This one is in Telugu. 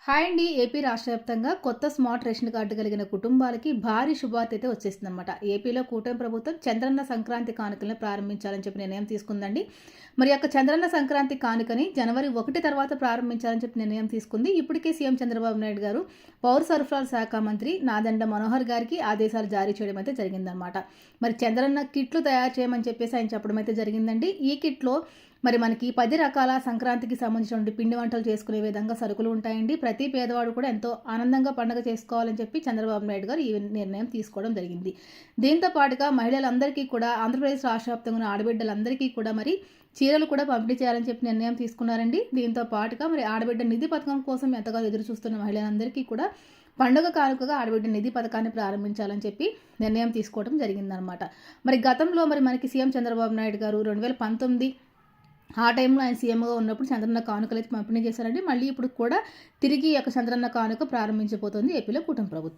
హాయ్ అండి. ఏపీ రాష్ట్ర వ్యాప్తంగా కొత్త స్మార్ట్ రేషన్ కార్డు కలిగిన కుటుంబాలకి భారీ శుభార్త అయితే వచ్చేసిందనమాట. ఏపీలో కూటమి ప్రభుత్వం చంద్రన్న సంక్రాంతి కానుకలను ప్రారంభించాలని చెప్పి నిర్ణయం తీసుకుందండి. మరి యొక్క చంద్రన్న సంక్రాంతి కానుకని జనవరి 1 తర్వాత ప్రారంభించాలని చెప్పి నిర్ణయం తీసుకుంది. ఇప్పటికే సీఎం చంద్రబాబు నాయుడు గారు పౌర సరఫరాల శాఖ మంత్రి నాదెండ్ల మనోహర్ గారికి ఆదేశాలు జారీ చేయడం అయితే జరిగిందనమాట. మరి చంద్రన్న కిట్లు తయారు చేయమని చెప్పేసి ఆయన చెప్పడం అయితే జరిగిందండి. ఈ కిట్లో మరి మనకి 10 రకాల సంక్రాంతికి సంబంధించినటువంటి పిండి వంటలు చేసుకునే విధంగా సరుకులు ఉంటాయండి. ప్రతి పేదవాడు కూడా ఎంతో ఆనందంగా పండుగ చేసుకోవాలని చెప్పి చంద్రబాబు నాయుడు గారు ఈ నిర్ణయం తీసుకోవడం జరిగింది. దీంతో పాటుగా మహిళలందరికీ కూడా ఆంధ్రప్రదేశ్ రాష్ట్ర వ్యాప్తంగా ఉన్న ఆడబిడ్డలందరికీ కూడా మరి చీరలు కూడా పంపిణీ చేయాలని చెప్పి నిర్ణయం తీసుకున్నారండి. దీంతో పాటుగా మరి ఆడబిడ్డ నిధి పథకం కోసం ఎంతగానో ఎదురు చూస్తున్న మహిళలందరికీ కూడా పండుగ కానుకగా ఆడబిడ్డ నిధి పథకాన్ని ప్రారంభించాలని చెప్పి నిర్ణయం తీసుకోవడం జరిగిందనమాట. మరి గతంలో మరి మనకి సీఎం చంద్రబాబు నాయుడు గారు 2019 ఆ టైంలో ఆయన సీఎంగా ఉన్నప్పుడు చంద్రన్న కానుకలు అయితే పంపిణీ చేశారండి. మళ్ళీ ఇప్పుడు కూడా తిరిగి ఈ యొక్క చంద్రన్న కానుక ప్రారంభించబోతోంది ఏపీలో కూటమి ప్రభుత్వం.